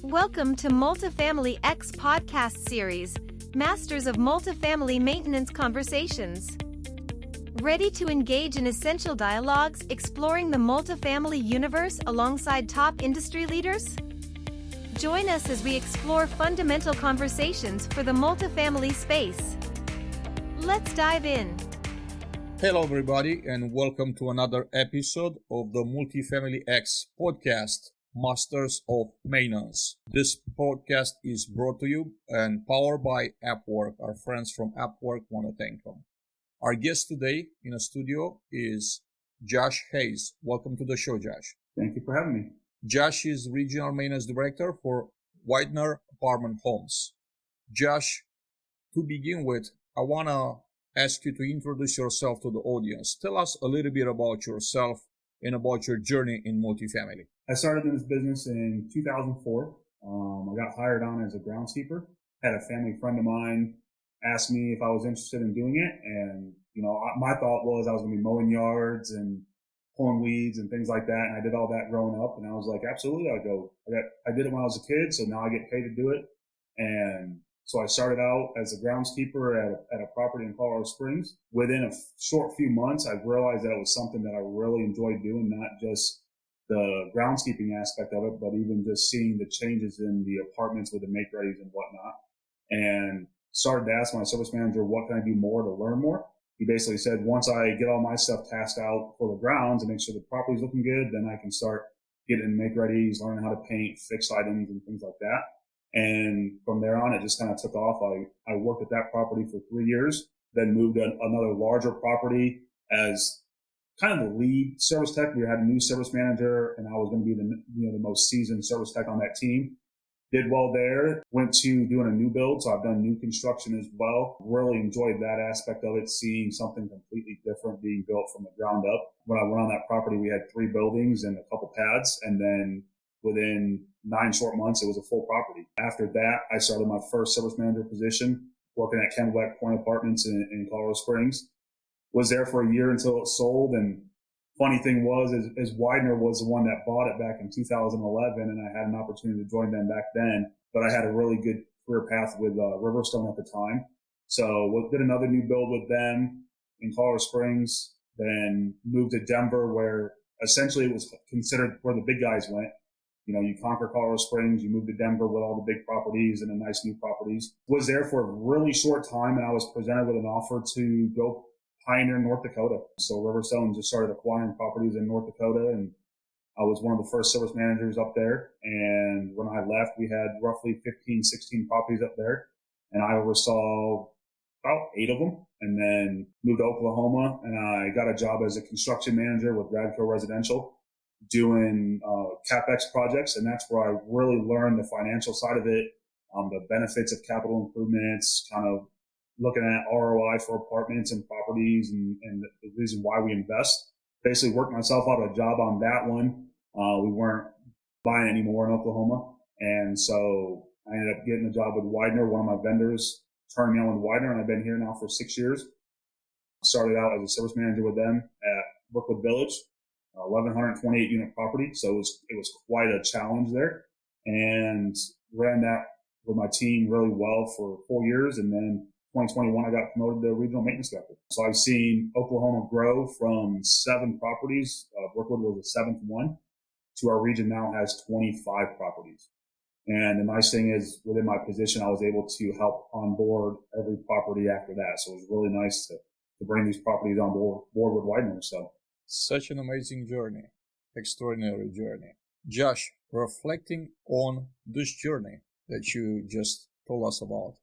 Welcome to Multifamily X podcast series, Masters of Multifamily Maintenance Conversations. Ready to engage in essential dialogues exploring the multifamily universe alongside top industry leaders? Join us as we explore fundamental conversations for the multifamily space. Let's dive in. Hello, everybody, and welcome to another episode of the Multifamily X podcast, Masters of Maintenance. This podcast is brought to you and powered by Appwork. Our friends from Appwork want to thank them. Our guest today in the studio is Josh Hayes. Welcome to the show, Josh. Thank you for having me. Josh is Regional Maintenance Director for Weidner Apartment Homes. Josh, to begin with, I want to ask you to introduce yourself to the audience. Tell us a little bit about yourself and about your journey in multifamily. I started in this business in 2004. I got hired on as a groundskeeper. Had a family friend of mine ask me if I was interested in doing it. And, my thought was I was going to be mowing yards and pulling weeds and things like that. And I did all that growing up. And I was like, absolutely, I did it when I was a kid. So now I get paid to do it. And so I started out as a groundskeeper at a property in Colorado Springs. Within a short few months, I realized that it was something that I really enjoyed doing, not just the groundskeeping aspect of it, but even just seeing the changes in the apartments with the make-readies and whatnot. And started to ask my service manager, what can I do more to learn more? He basically said, once I get all my stuff tasked out for the grounds and make sure the property's looking good, then I can start getting make-readies, learning how to paint, fix items and things like that. And from there on, it just kind of took off. I worked at that property for 3 years, then moved to another larger property as kind of the lead service tech. We had a new service manager, and I was going to be the most seasoned service tech on that team. Did well there. Went to doing a new build, so I've done new construction as well. Really enjoyed that aspect of it, seeing something completely different being built from the ground up. When I went on that property, we had 3 buildings and a couple pads, and then within 9 short months, it was a full property. After that, I started my first service manager position working at Camelback Point Apartments in Colorado Springs. Was there for a year until it sold. And funny thing was, is Weidner was the one that bought it back in 2011, and I had an opportunity to join them back then. But I had a really good career path with Riverstone at the time. So did another new build with them in Colorado Springs, then moved to Denver, where essentially it was considered where the big guys went. You conquer Colorado Springs, you move to Denver with all the big properties and the nice new properties. Was there for a really short time, and I was presented with an offer to go pioneer North Dakota. So Riverstone just started acquiring properties in North Dakota, and I was one of the first service managers up there. And when I left, we had roughly 15, 16 properties up there, and I oversaw about 8 of them, and then moved to Oklahoma, and I got a job as a construction manager with Radco Residential, doing CapEx projects. And that's where I really learned the financial side of it, the benefits of capital improvements, kind of looking at ROI for apartments and properties and the reason why we invest. Basically worked myself out of a job on that one. We weren't buying anymore in Oklahoma. And so I ended up getting a job with Weidner. One of my vendors turned me on with Weidner, and I've been here now for 6 years. Started out as a service manager with them at Brookwood Village, 1,128 unit property. So it was quite a challenge there, and ran that with my team really well for 4 years. And then 2021, I got promoted to regional maintenance director. So I've seen Oklahoma grow from 7 properties. Brookwood was the 7th one, to our region now has 25 properties. And the nice thing is, within my position, I was able to help onboard every property after that. So it was really nice to bring these properties on board with Weidner. So such an amazing journey, extraordinary journey. Josh, reflecting on this journey that you just told us about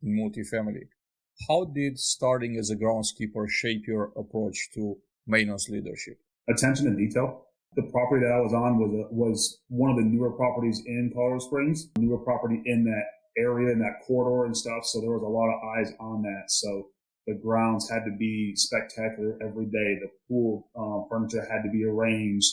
in multifamily, how did starting as a groundskeeper shape your approach to maintenance leadership? Attention to detail. The property that I was on was one of the newer properties in Colorado Springs, newer property in that area, in that corridor and stuff. So there was a lot of eyes on that. So the grounds had to be spectacular every day. The pool furniture had to be arranged,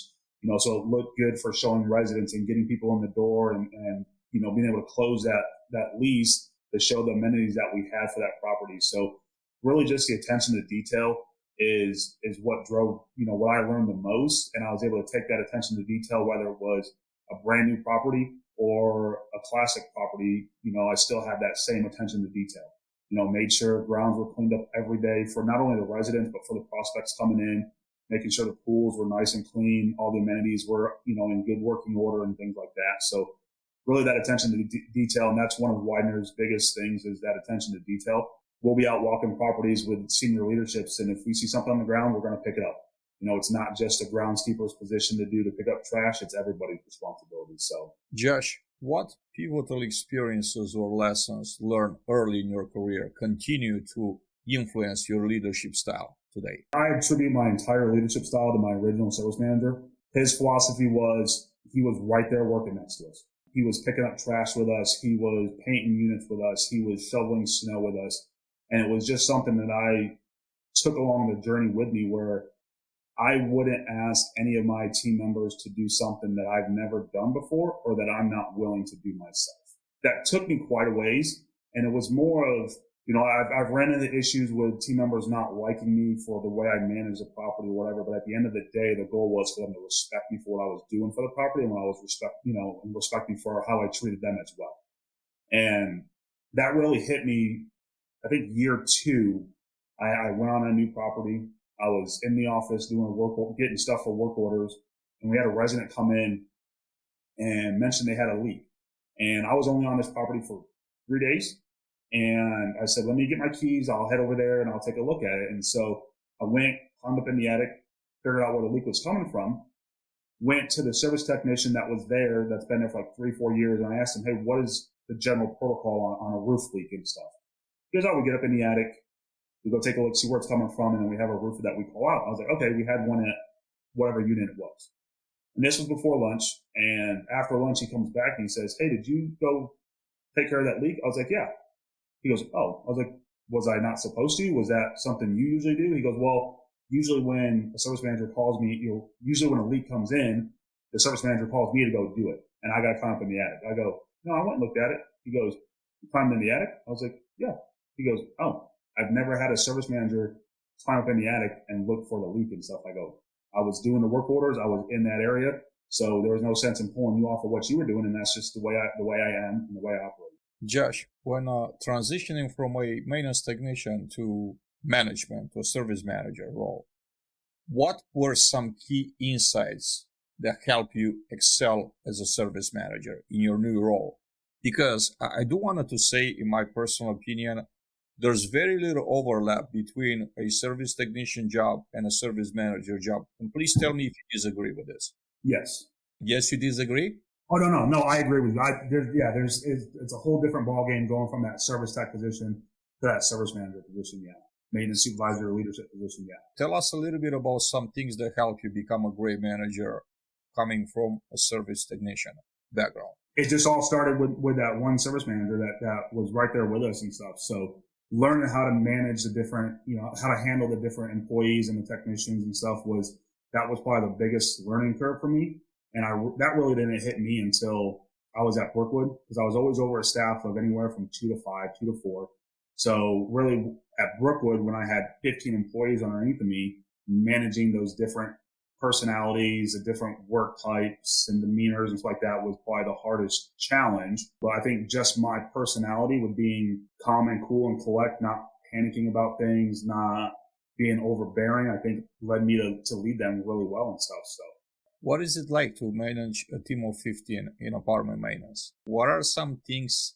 so it looked good for showing residents and getting people in the door and being able to close that lease to show the amenities that we had for that property. So really just the attention to detail is what drove, what I learned the most. And I was able to take that attention to detail, whether it was a brand new property or classic property, I still had that same attention to detail. Made sure grounds were cleaned up every day for not only the residents, but for the prospects coming in, making sure the pools were nice and clean. All the amenities were, in good working order and things like that. So really that attention to detail. And that's one of Weidner's biggest things is that attention to detail. We'll be out walking properties with senior leaderships. And if we see something on the ground, we're going to pick it up. It's not just a groundskeeper's position to pick up trash. It's everybody's responsibility. So Josh, what pivotal experiences or lessons learned early in your career continue to influence your leadership style today? I attribute my entire leadership style to my original service manager. His philosophy was he was right there working next to us. He was picking up trash with us. He was painting units with us. He was shoveling snow with us. And it was just something that I took along the journey with me where I wouldn't ask any of my team members to do something that I've never done before or that I'm not willing to do myself. That took me quite a ways. And it was more of, I've ran into issues with team members not liking me for the way I manage the property or whatever. But at the end of the day, the goal was for them to respect me for what I was doing for the property and when I was and respect me for how I treated them as well. And that really hit me, I think year 2, I went on a new property. I was in the office doing getting stuff for work orders, and we had a resident come in and mention they had a leak. And I was only on this property for 3 days. And I said, let me get my keys. I'll head over there and I'll take a look at it. And so I went, climbed up in the attic, figured out where the leak was coming from, went to the service technician that was there, that's been there for like 3-4 years. And I asked him, hey, what is the general protocol on a roof leak and stuff? He goes, we get up in the attic. We go take a look, see where it's coming from, and then we have a roofer that we call out. I was like, okay, we had one at whatever unit it was. And this was before lunch, and after lunch he comes back and he says, hey, did you go take care of that leak? I was like, yeah. He goes, oh. I was like, was I not supposed to? Was that something you usually do? He goes, well, usually when a service manager calls me, usually when a leak comes in, the service manager calls me to go do it, and I got to climb up in the attic. I go, no, I went and looked at it. He goes, you climbed in the attic? I was like, yeah. He goes, oh. I've never had a service manager climb up in the attic and look for the leak and stuff. I go, I was doing the work orders. I was in that area. So there was no sense in pulling you off of what you were doing. And that's just the way I am and the way I operate. Josh, when transitioning from a maintenance technician to management or service manager role, what were some key insights that help you excel as a service manager in your new role? Because I do want to say, in my personal opinion, there's very little overlap between a service technician job and a service manager job. And please tell me if you disagree with this. Yes. Yes, you disagree? Oh, no, I agree with you. It's a whole different ballgame going from that service tech position to that service manager position, yeah. Maintenance supervisor or leadership position, yeah. Tell us a little bit about some things that help you become a great manager coming from a service technician background. It just all started with that one service manager that was right there with us and stuff. So learning how to manage the different, how to handle the different employees and the technicians and stuff was probably the biggest learning curve for me. And that really didn't hit me until I was at Brookwood, because I was always over a staff of anywhere from 2 to 5, 2 to 4. So really at Brookwood, when I had 15 employees underneath of me, managing those different personalities, the different work types and demeanors and stuff like that was probably the hardest challenge. But I think just my personality with being calm and cool and collect, not panicking about things, not being overbearing, I think led me to lead them really well and stuff. So what is it like to manage a team of 15 in apartment maintenance? What are some things,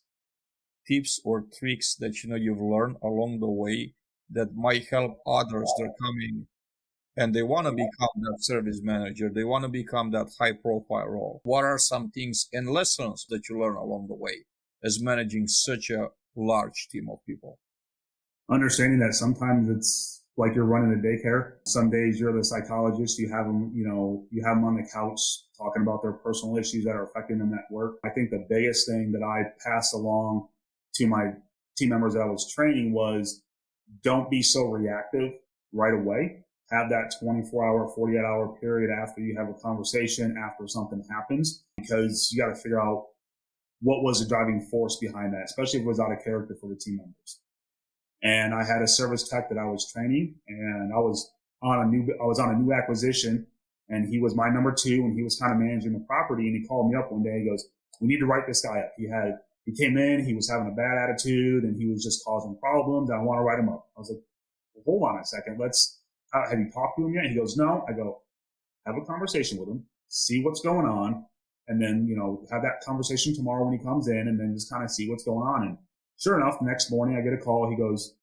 tips or tricks that you've learned along the way that might help others that are coming and they want to become that service manager, they want to become that high profile role? What are some things and lessons that you learn along the way as managing such a large team of people? Understanding that sometimes it's like you're running a daycare. Some days you're the psychologist, you have them on the couch talking about their personal issues that are affecting them at work. I think the biggest thing that I passed along to my team members that I was training was don't be so reactive right away. Have that 24-hour, 48-hour period after you have a conversation, after something happens, because you got to figure out what was the driving force behind that, especially if it was out of character for the team members. And I had a service tech that I was training, and I was on a new acquisition, and he was my number 2, and he was kind of managing the property. And he called me up one day. He goes, we need to write this guy up. He came in, he was having a bad attitude and he was just causing problems. I want to write him up. I was like, well, hold on a second. Have you talked to him yet? He goes, no. I go, have a conversation with him, see what's going on. And then, have that conversation tomorrow when he comes in and then just kind of see what's going on. And sure enough, the next morning I get a call. He goes,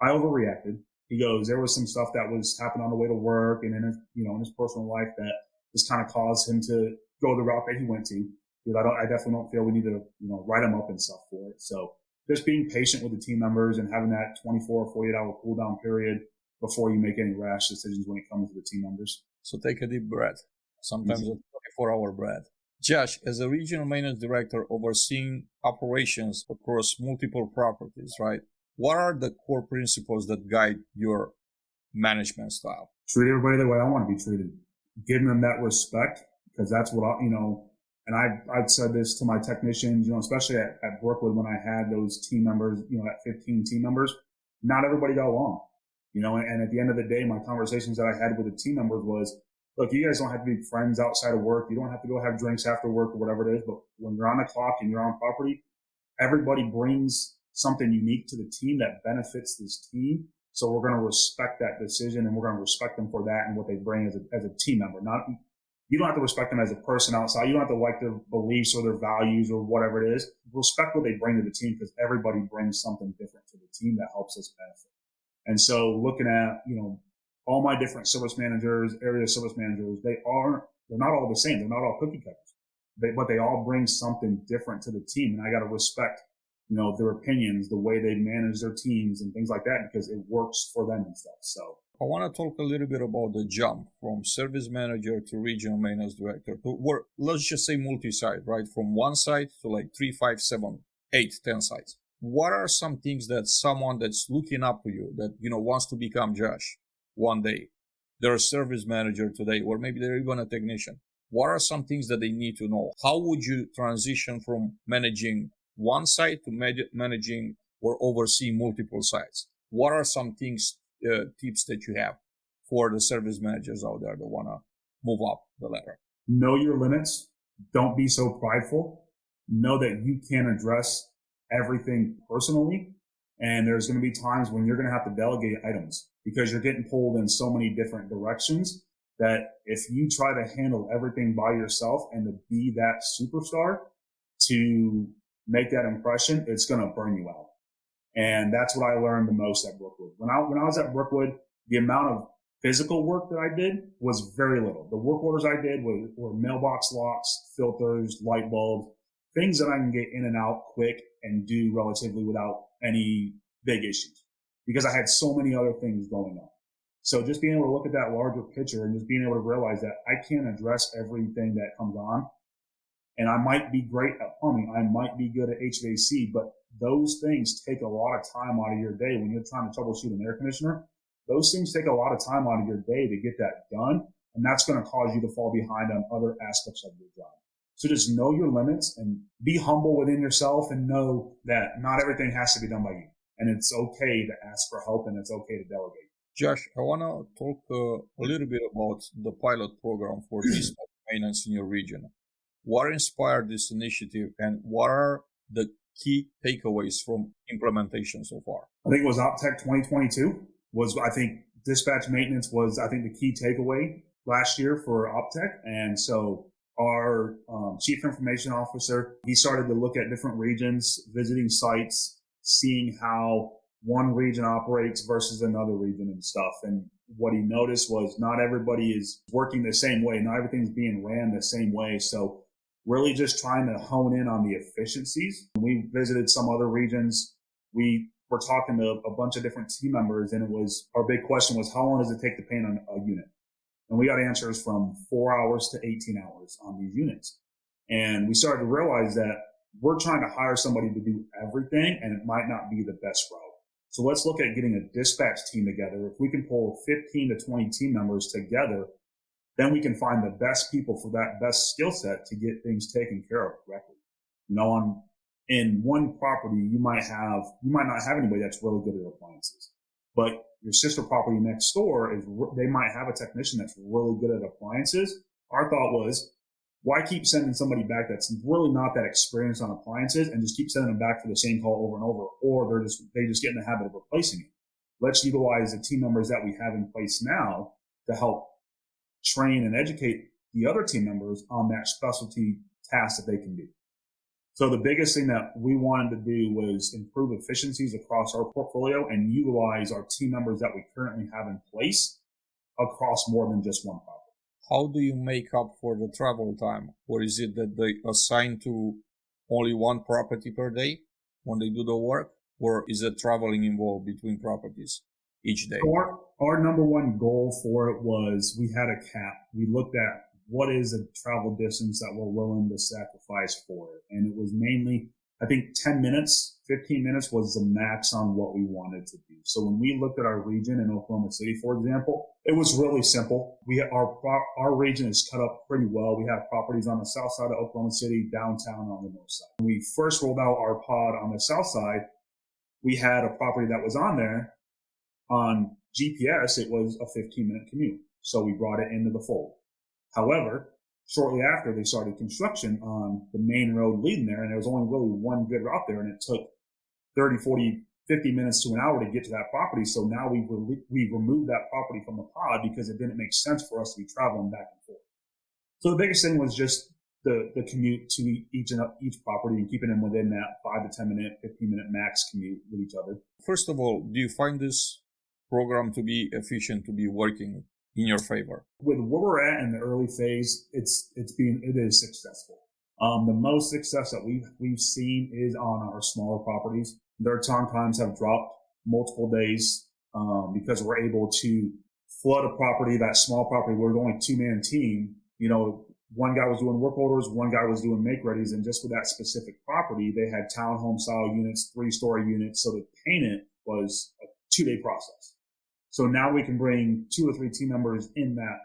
I overreacted. He goes, there was some stuff that was happening on the way to work and in his personal life that just kind of caused him to go the route that he went to. I definitely don't feel we need to, write him up and stuff for it. So just being patient with the team members and having that 24 or 48 hour cool down period before you make any rash decisions when it comes to the team members. So take a deep breath, sometimes a 24-hour breath. Josh, as a regional maintenance director overseeing operations across multiple properties, right? What are the core principles that guide your management style? Treat everybody the way I want to be treated. Giving them that respect, because that's what and I've said this to my technicians, especially at Brookwood when I had those team members, that 15 team members, not everybody got along, and at the end of the day, my conversations that I had with the team members was, look, you guys don't have to be friends outside of work. You don't have to go have drinks after work or whatever it is. But when you're on the clock and you're on property, everybody brings something unique to the team that benefits this team. So we're going to respect that decision and we're going to respect them for that and what they bring as a team member. You don't have to respect them as a person outside. You don't have to like their beliefs or their values or whatever it is. Respect what they bring to the team because everybody brings something different to the team that helps us benefit. And so looking at, all my different service managers, area service managers, they're not all the same. They're not all cookie cutters, but they all bring something different to the team. And I got to respect, their opinions, the way they manage their teams and things like that, because it works for them and stuff. So I want to talk a little bit about the jump from service manager to regional maintenance director to let's just say multi-site, right? From one site to like 3, 5, 7, 8, 10 sites. What are some things that someone that's looking up to you that, wants to become Josh one day? They're a service manager today, or maybe they're even a technician. What are some things that they need to know? How would you transition from managing one site to managing or overseeing multiple sites? What are some things, tips that you have for the service managers out there that want to move up the ladder? Know your limits. Don't be so prideful. Know that you can't address everything personally. And there's going to be times when you're going to have to delegate items because you're getting pulled in so many different directions that if you try to handle everything by yourself and to be that superstar to make that impression, it's going to burn you out. And that's what I learned the most at Brookwood. When I was at Brookwood, the amount of physical work that I did was very little. The work orders I did were mailbox locks, filters, light bulbs, things that I can get in and out quick and do relatively without any big issues because I had so many other things going on. So just being able to look at that larger picture and just being able to realize that I can't address everything that comes on. And I might be great at plumbing. I might be good at HVAC, but those things take a lot of time out of your day when you're trying to troubleshoot an air conditioner. Those things take a lot of time out of your day to get that done. And that's going to cause you to fall behind on other aspects of your job. So just know your limits and be humble within yourself and know that not everything has to be done by you. And it's okay to ask for help and it's okay to delegate. Josh, I want to talk a little bit about the pilot program for this maintenance in your region. What inspired this initiative and what are the key takeaways from implementation so far? I think it was OpTech 2022 dispatch maintenance was, the key takeaway last year for OpTech. And so our chief information officer, he started to look at different regions, visiting sites, seeing how one region operates versus another region and stuff. And what he noticed was not everybody is working the same way. Not everything's being ran the same way. So really just trying to hone in on the efficiencies. We visited some other regions. We were talking to a bunch of different team members and our big question was, how long does it take to paint on a unit? And we got answers from 4 hours to 18 hours on these units. And we started to realize that we're trying to hire somebody to do everything and it might not be the best route. So let's look at getting a dispatch team together. If we can pull 15 to 20 team members together, then we can find the best people for that best skill set to get things taken care of correctly. In one property, you might not have anybody that's really good at appliances, but your sister property next door they might have a technician that's really good at appliances. Our thought was, Why keep sending somebody back that's really not that experienced on appliances and just keep sending them back for the same call over and over, or they just get in the habit of replacing it? Let's utilize the team members that we have in place now to help train and educate the other team members on that specialty task that they can do. So the biggest thing that we wanted to do was improve efficiencies across our portfolio and utilize our team members that we currently have in place across more than just one property. How do you make up for the travel time? Or is it that they assign to only one property per day when they do the work? Or is it traveling involved between properties each day? So our number one goal for it was we had a cap. We looked at what is a travel distance that we're willing to sacrifice for it. And it was mainly, I think 10 minutes, 15 minutes was the max on what we wanted to do. So when we looked at our region in Oklahoma City, for example, it was really simple. Our region is cut up pretty well. We have properties on the south side of Oklahoma City, downtown, on the north side. When we first rolled out our pod on the south side, we had a property that was on there. On GPS, it was a 15-minute commute. So we brought it into the fold. However, shortly after, they started construction on the main road leading there, and there was only really one good route there, and it took 30, 40, 50 minutes to an hour to get to that property. So now we removed that property from the pod because it didn't make sense for us to be traveling back and forth. So the biggest thing was just the commute to each property and keeping them within that 5 to 10 minute, 15-minute max commute with each other. First of all, do you find this program to be efficient, to be working in your favor? With where we're at in the early phase, it is successful. The most success that we've seen is on our smaller properties. Their turn times have dropped multiple days because we're able to flood a property, that small property. We're only 2-man team. One guy was doing work orders, one guy was doing make readies, and just with that specific property, they had townhome style units, 3-story units. So to paint it was a 2-day process. So now we can bring 2 or 3 team members in that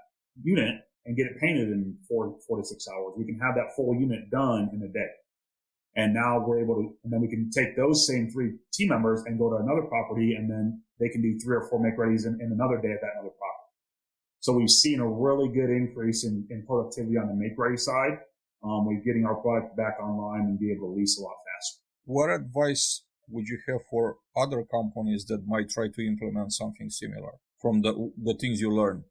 unit and get it painted in 4 to 6 hours. We can have that full unit done in a day. And now and then we can take those same 3 team members and go to another property, and then they can do 3 or 4 make readies in another day at that other property. So we've seen a really good increase in productivity on the make ready side. We're getting our product back online and be able to lease a lot faster. What advice would you have for other companies that might try to implement something similar from the things you learned?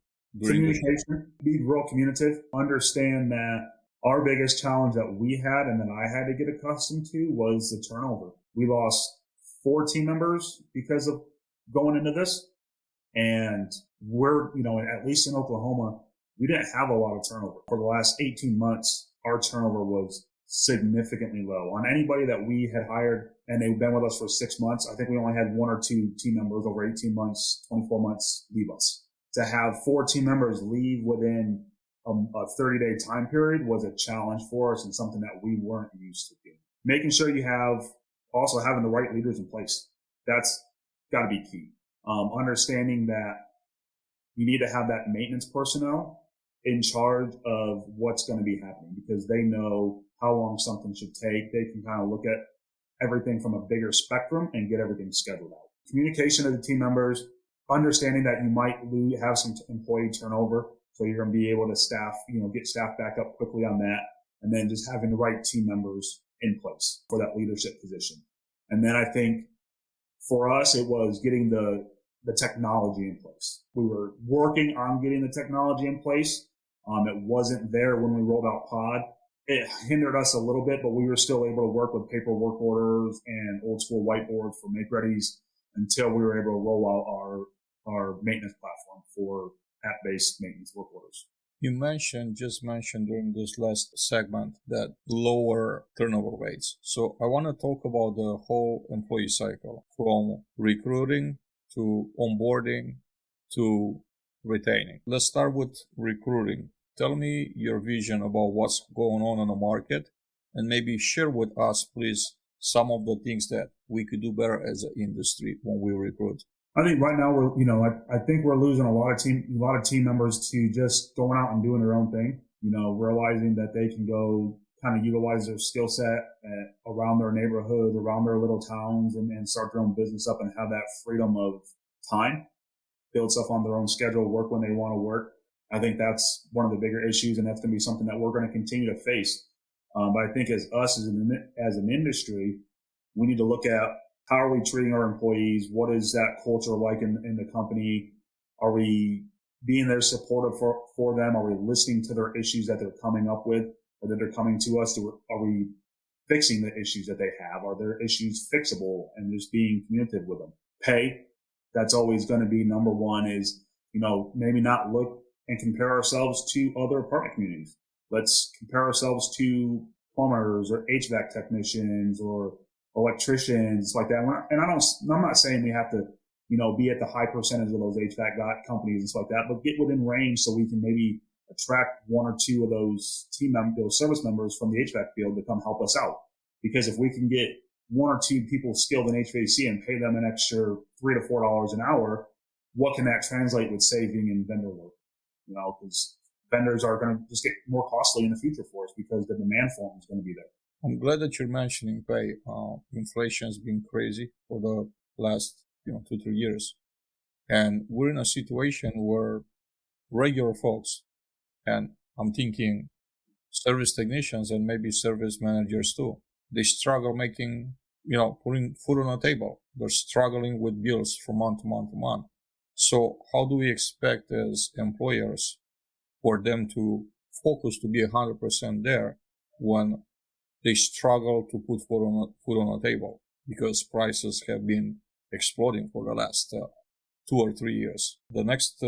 Communication, be real communicative, understand that our biggest challenge that we had and that I had to get accustomed to was the turnover. We lost 4 team members because of going into this. And we're, at least in Oklahoma, we didn't have a lot of turnover. For the last 18 months, our turnover was significantly low. On anybody that we had hired and they've been with us for 6 months, I think we only had 1 or 2 team members over 18 months, 24 months leave us. To have 4 team members leave within a 30-day time period was a challenge for us and something that we weren't used to doing. Making sure you also having the right leaders in place. That's got to be key. Understanding that you need to have that maintenance personnel in charge of what's going to be happening because they know how long something should take. They can kind of look at everything from a bigger spectrum and get everything scheduled out. Communication of the team members, understanding that you might have some employee turnover. So you're going to be able to get staff back up quickly on that. And then just having the right team members in place for that leadership position. And then I think for us, it was getting the technology in place. We were working on getting the technology in place. It wasn't there when we rolled out Pod. It hindered us a little bit, but we were still able to work with paper work orders and old school whiteboards for make readies until we were able to roll out our maintenance platform for app-based maintenance work orders. You just mentioned during this last segment that lower turnover rates. So I want to talk about the whole employee cycle from recruiting to onboarding to retaining. Let's start with recruiting. Tell me your vision about what's going on in the market and maybe share with us, please, some of the things that we could do better as an industry when we recruit. I think right now I think we're losing a lot of team members to just going out and doing their own thing, realizing that they can go kind of utilize their skill set around their neighborhoods, around their little towns and start their own business up and have that freedom of time, build stuff on their own schedule, work when they want to work. I think that's one of the bigger issues, and that's going to be something that we're going to continue to face. But I think as an industry, we need to look at how are we treating our employees? What is that culture like in the company? Are we being there supportive for them? Are we listening to their issues that they're coming up with or that they're coming to us? Are we fixing the issues that they have? Are their issues fixable and just being communicative with them? Pay, that's always going to be number one is, maybe not look and compare ourselves to other apartment communities. Let's compare ourselves to plumbers or HVAC technicians or electricians like that. I'm not saying we have to, be at the high percentage of those HVAC companies and stuff like that, but get within range so we can maybe attract one or two of those those service members from the HVAC field to come help us out. Because if we can get one or two people skilled in HVAC and pay them an extra $3 to $4 an hour, what can that translate with saving in vendor work? Because vendors are going to just get more costly in the future for us because the demand for them is going to be there. I'm glad that you're mentioning pay. Inflation has been crazy for the last 2-3 years, and we're in a situation where regular folks, and I'm thinking service technicians and maybe service managers too, they struggle making, putting food on the table. They're struggling with bills from month to month to month. So how do we expect as employers for them to focus to be 100% there when they struggle to put food on the table because prices have been exploding for the last 2 or 3 years? The next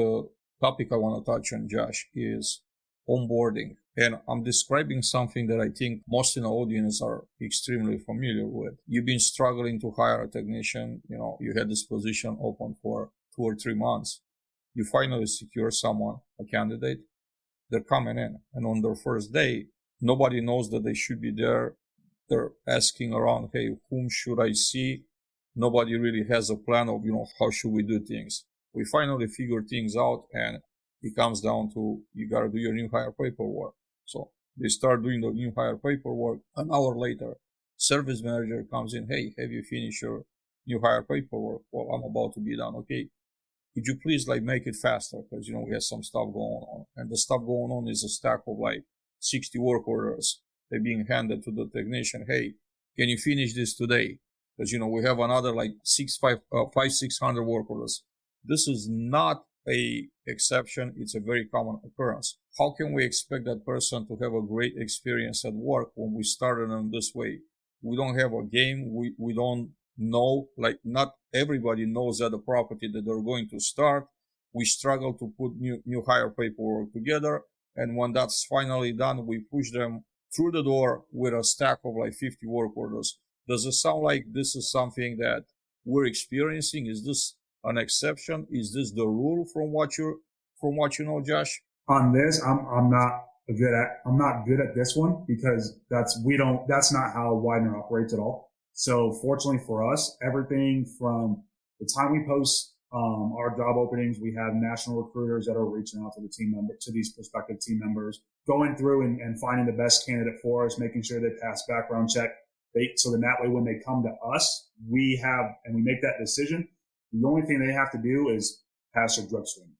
topic I want to touch on, Josh, is onboarding. And I'm describing something that I think most in the audience are extremely familiar with. You've been struggling to hire a technician. You had this position open for 2 or 3 months. You finally secure someone, a candidate. They're coming in. And on their first day, nobody knows that they should be there. They're asking around, hey, whom should I see? Nobody really has a plan of, how should we do things? We finally figure things out, and it comes down to you got to do your new hire paperwork. So they start doing the new hire paperwork. An hour later, service manager comes in, hey, have you finished your new hire paperwork? Well, I'm about to be done. Okay. Could you please make it faster? Because, we have some stuff going on. And the stuff going on is a stack of 60 work orders. They're being handed to the technician. Hey, can you finish this today? Because, we have another 600 work orders. This is not a exception. It's a very common occurrence. How can we expect that person to have a great experience at work when we started in this way? We don't have a game. We don't know, not everybody knows at the property that they're going to start. We struggle to put new hire paperwork together. And when that's finally done, we push them through the door with a stack of 50 work orders. Does it sound like this is something that we're experiencing? Is this an exception? Is this the rule from what you know, Josh? On this, I'm not good at this one because that's not how Weidner operates at all. So fortunately for us, everything from the time we post our job openings, we have national recruiters that are reaching out to these prospective team members, going through and finding the best candidate for us, making sure they pass background check. So then that way, when they come to us, we make that decision. The only thing they have to do is pass their drug screen.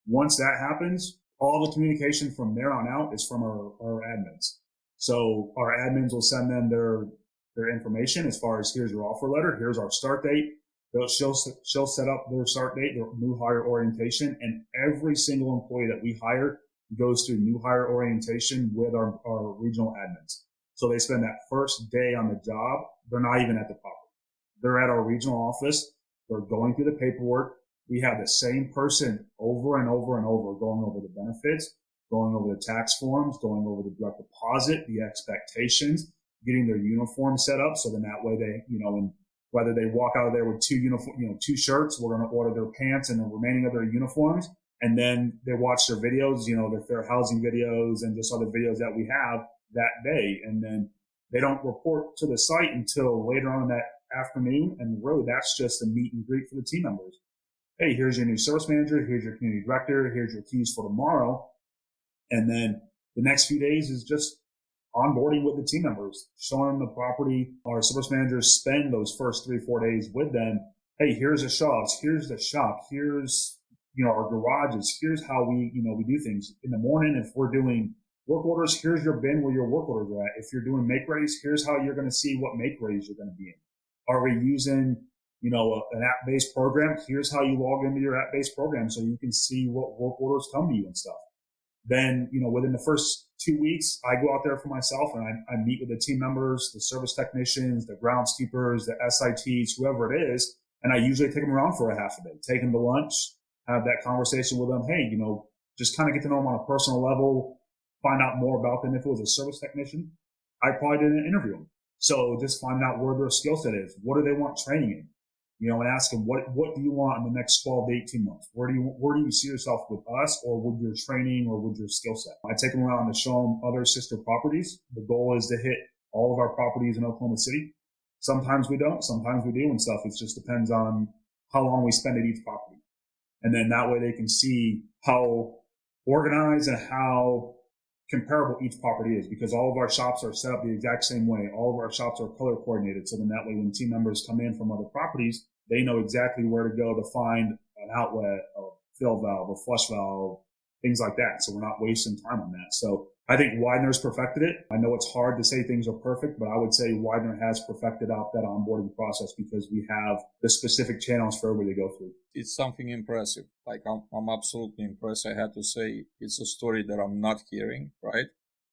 Once that happens, all the communication from there on out is from our admins. So our admins will send them their information as far as here's your offer letter, here's our start date. She'll set up their start date, their new hire orientation, and every single employee that we hire goes through new hire orientation with our regional admins. So they spend that first day on the job. They're not even at the property. They're at our regional office. They're going through the paperwork. We have the same person over and over and over going over the benefits, going over the tax forms, going over the direct deposit, the expectations, getting their uniform set up. So then that way they, and whether they walk out of there with two shirts, we're going to order their pants and the remaining of their uniforms. And then they watch their videos, their fair housing videos and just other videos that we have that day. And then they don't report to the site until later on in that afternoon. And really, that's just a meet and greet for the team members. Hey, here's your new service manager. Here's your community director. Here's your keys for tomorrow. And then the next few days is just onboarding with the team members, showing them the property. Our service managers spend those first 3-4 days with them. Hey, here's the shops. Here's the shop. Here's, our garages. Here's how we do things in the morning. If we're doing work orders, here's your bin where your work orders are at. If you're doing make readies, here's how you're going to see what make readies you're going to be in. Are we using, an app-based program? Here's how you log into your app-based program so you can see what work orders come to you and stuff. Then, within the first 2 weeks, I go out there for myself and I meet with the team members, the service technicians, the groundskeepers, the SITs, whoever it is. And I usually take them around for a half a day, take them to lunch, have that conversation with them. Hey, just kind of get to know them on a personal level, find out more about them. If it was a service technician, I probably didn't interview them. So just find out where their skill set is. What do they want training in? And ask them, what do you want in the next 12 to 18 months? Where do you see yourself with us or with your training or with your skill set? I take them around to show them other sister properties. The goal is to hit all of our properties in Oklahoma City. Sometimes we don't, sometimes we do and stuff. It just depends on how long we spend at each property. And then that way they can see how organized and how comparable each property is, because all of our shops are set up the exact same way. All of our shops are color coordinated. So then that way when team members come in from other properties, they know exactly where to go to find an outlet, a fill valve, a flush valve, things like that. So we're not wasting time on that. So I think Weidner's perfected it. I know it's hard to say things are perfect, but I would say Weidner has perfected out that onboarding process because we have the specific channels for everybody to go through. It's something impressive. Like I'm absolutely impressed. I had to say it's a story that I'm not hearing, right?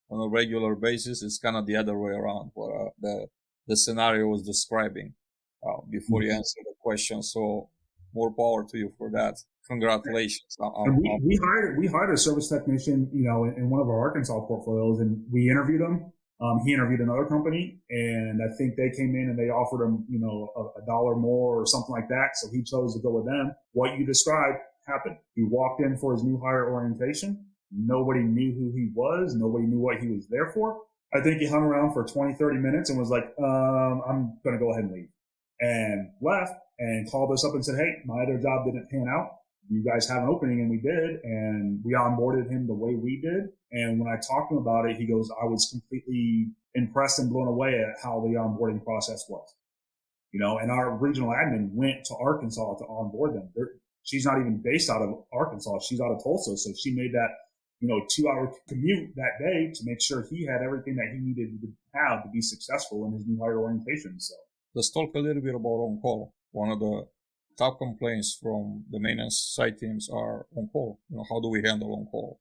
On a regular basis, it's kind of the other way around, what the scenario was describing before you answer the question. So more power to you for that. Congratulations. And we hired a service technician, in one of our Arkansas portfolios, and we interviewed him. He interviewed another company, and I think they came in and they offered him, a dollar more or something like that. So he chose to go with them. What you described happened. He walked in for his new hire orientation. Nobody knew who he was. Nobody knew what he was there for. I think he hung around for 20, 30 minutes and was like, I'm going to go ahead and leave, and left and called us up and said, hey, my other job didn't pan out. You guys have an opening, and we did, and we onboarded him the way we did. And when I talked to him about it, he goes, I was completely impressed and blown away at how the onboarding process was. And our regional admin went to Arkansas to onboard them. She's not even based out of Arkansas. She's out of Tulsa. So she made that, 2-hour commute that day to make sure he had everything that he needed to have to be successful in his new hire orientation. So let's talk a little bit about on-call. One of the top complaints from the maintenance site teams are on-call. How do we handle on-call?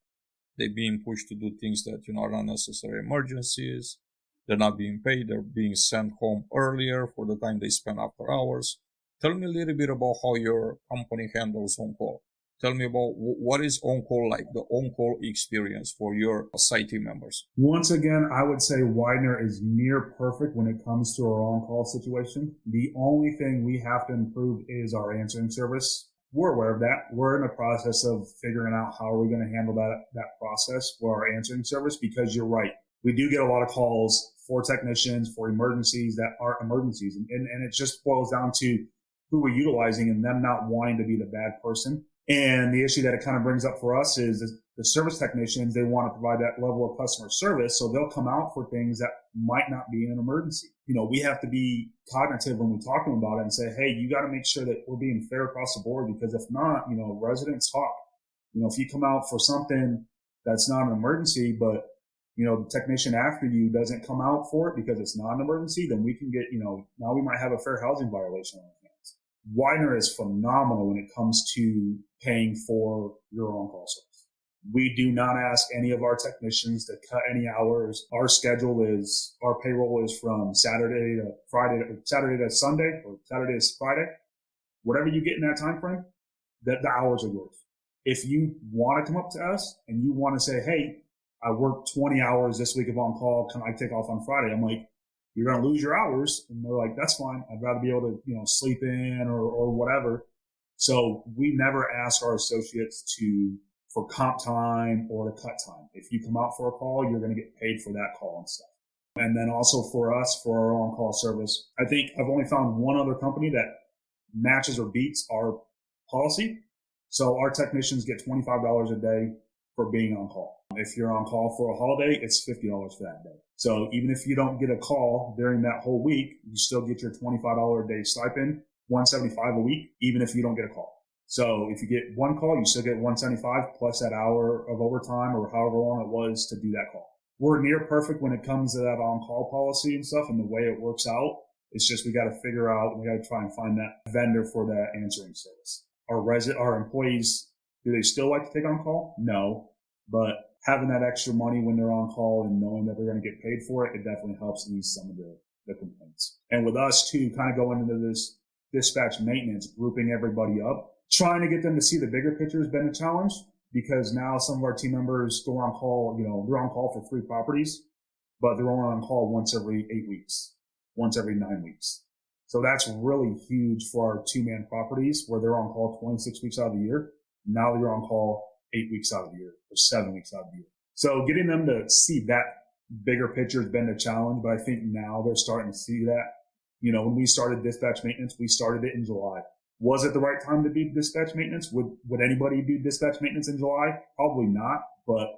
They're being pushed to do things that, are not necessary emergencies. They're not being paid. They're being sent home earlier for the time they spend after hours. Tell me a little bit about how your company handles on-call. Tell me about what is on-call like, the on-call experience for your site team members. Once again, I would say Weidner is near perfect when it comes to our on-call situation. The only thing we have to improve is our answering service. We're aware of that. We're in the process of figuring out how are we going to handle that process for our answering service, because you're right. We do get a lot of calls for technicians, for emergencies that aren't emergencies. And it just boils down to who we're utilizing and them not wanting to be the bad person. And the issue that it kind of brings up for us is the service technicians, they want to provide that level of customer service. So they'll come out for things that might not be an emergency. We have to be cognitive when we talk to them about it and say, hey, you got to make sure that we're being fair across the board, because if not, residents talk. If you come out for something that's not an emergency, but, the technician after you doesn't come out for it because it's not an emergency, then we can get, now we might have a fair housing violation on our hands. Weidner is phenomenal when it comes to paying for your on-call service. We do not ask any of our technicians to cut any hours. Our payroll is from Saturday to Friday, Saturday to Sunday, or Saturday to Friday. Whatever you get in that time frame, the hours are yours. If you want to come up to us and you want to say, hey, I worked 20 hours this week of on-call, can I take off on Friday? I'm like, you're going to lose your hours. And they're like, that's fine. I'd rather be able to, sleep in or whatever. So we never ask our associates for comp time or to cut time. If you come out for a call, you're going to get paid for that call and stuff. And then also for us, for our on-call service, I think I've only found one other company that matches or beats our policy. So our technicians get $25 a day for being on call. If you're on call for a holiday, it's $50 for that day. So even if you don't get a call during that whole week, you still get your $25 a day stipend, $175 a week, even if you don't get a call. So if you get one call, you still get 175 plus that hour of overtime or however long it was to do that call. We're near perfect when it comes to that on-call policy and stuff and the way it works out. It's just we got to figure out, we got to try and find that vendor for that answering service. Our employees, do they still like to take on call? No, but having that extra money when they're on call and knowing that they're going to get paid for it, it definitely helps ease some of the complaints. And with us too, kind of going into this dispatch maintenance, grouping everybody up, trying to get them to see the bigger picture has been a challenge because now some of our team members go on call, they're on call for 3 properties, but they're only on call once every 8 weeks, once every 9 weeks. So that's really huge for our 2-man properties where they're on call 26 weeks out of the year. Now they're on call 8 weeks out of the year or 7 weeks out of the year. So getting them to see that bigger picture has been a challenge, but I think now they're starting to see that. When we started dispatch maintenance, we started it in July. Was it the right time to do dispatch maintenance? Would anybody do dispatch maintenance in July? Probably not, but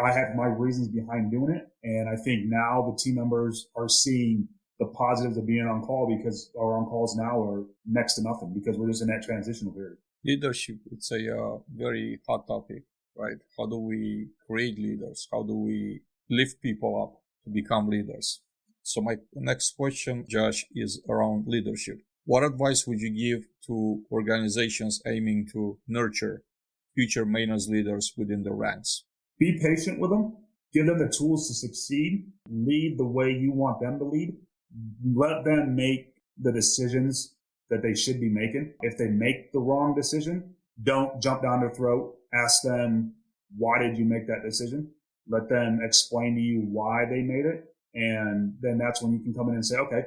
I had my reasons behind doing it. And I think now the team members are seeing the positives of being on call because our on calls now are next to nothing because we're just in that transitional period. Leadership, it's a very hot topic, right? How do we create leaders? How do we lift people up to become leaders? So my next question, Josh, is around leadership. What advice would you give to organizations aiming to nurture future maintenance leaders within the ranks? Be patient with them. Give them the tools to succeed. Lead the way you want them to lead. Let them make the decisions that they should be making. If they make the wrong decision, don't jump down their throat. Ask them, why did you make that decision? Let them explain to you why they made it. And then that's when you can come in and say, okay,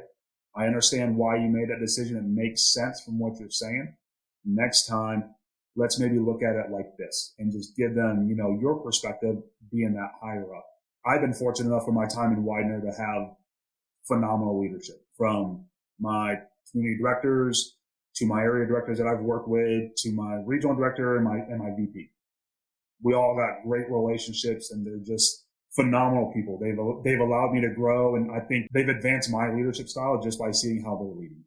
I understand why you made that decision. It makes sense from what you're saying. Next time, let's maybe look at it like this and just give them, your perspective being that higher up. I've been fortunate enough for my time in Weidner to have phenomenal leadership from my community directors to my area directors that I've worked with to my regional director and my VP. We all got great relationships and they're just phenomenal people. They've allowed me to grow, and I think they've advanced my leadership style just by seeing how they're leading.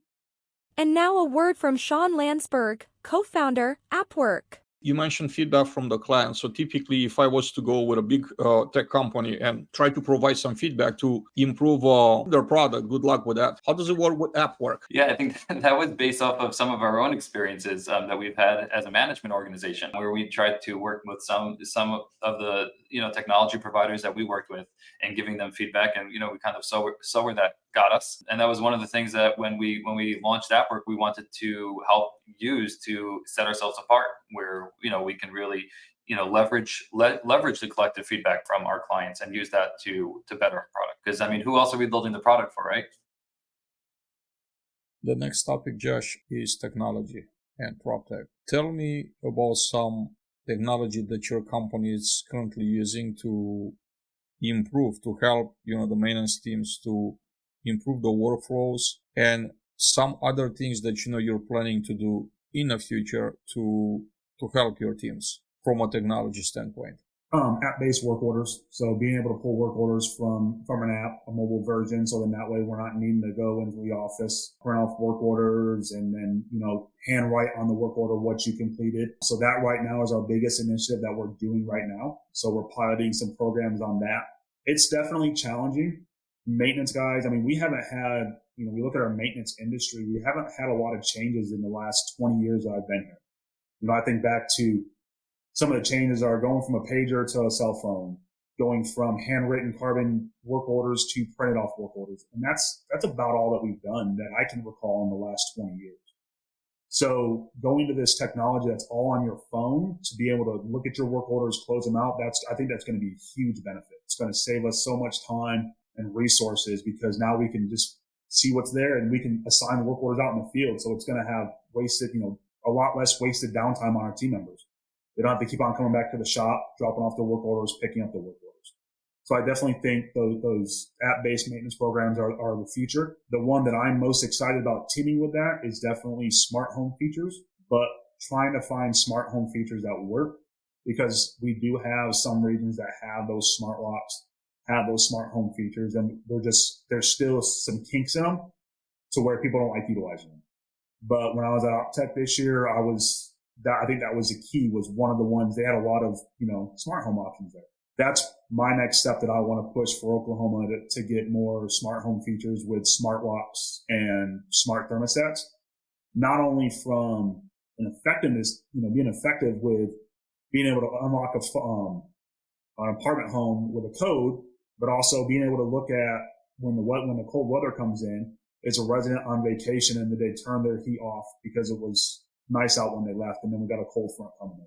And now a word from Sean Landsberg, co-founder, AppWork. You mentioned feedback from the client. So typically, if I was to go with a big tech company and try to provide some feedback to improve their product, good luck with that. How does it work with AppWork? Yeah, I think that was based off of some of our own experiences that we've had as a management organization, where we tried to work with some of the technology providers that we worked with and giving them feedback, and we kind of saw where that got us. And that was one of the things that when we launched AppWork, we wanted to help use to set ourselves apart, where we can really leverage the collective feedback from our clients and use that to better our product. Because who else are we building the product for, right? The next topic, Josh, is technology and PropTech. Tell me about some technology that your company is currently using to improve, to help the maintenance teams to improve the workflows, and some other things that you're planning to do in the future to help your teams from a technology standpoint. App-based work orders. So being able to pull work orders from an app, a mobile version, so then that way we're not needing to go into the office, print off work orders, and then, hand write on the work order what you completed. So that right now is our biggest initiative that we're doing right now. So we're piloting some programs on that. It's definitely challenging. Maintenance guys, we haven't had, we look at our maintenance industry, we haven't had a lot of changes in the last 20 years that I've been here. I think back to some of the changes are going from a pager to a cell phone, going from handwritten carbon work orders to printed off work orders. And that's about all that we've done that I can recall in the last 20 years. So going to this technology that's all on your phone to be able to look at your work orders, close them out, I think that's going to be a huge benefit. It's going to save us so much time and resources because now we can just see what's there and we can assign work orders out in the field. So it's going to have wasted, a lot less wasted downtime on our team members. They don't have to keep on coming back to the shop, dropping off their work orders, picking up their work orders. So I definitely think those app-based maintenance programs are the future. The one that I'm most excited about teaming with that is definitely smart home features, but trying to find smart home features that work because we do have some regions that have those smart locks, have those smart home features, and there's still some kinks in them to where people don't like utilizing them. But when I was at OpTech this year, I was I think that was the key, was one of the ones. They had a lot of, smart home options there. That's my next step that I want to push for Oklahoma, to get more smart home features with smart locks and smart thermostats, not only from an effectiveness, being effective with being able to unlock an apartment home with a code, but also being able to look at when the cold weather comes in, it's a resident on vacation and they turn their heat off because it was nice out when they left, and then we got a cold front coming in.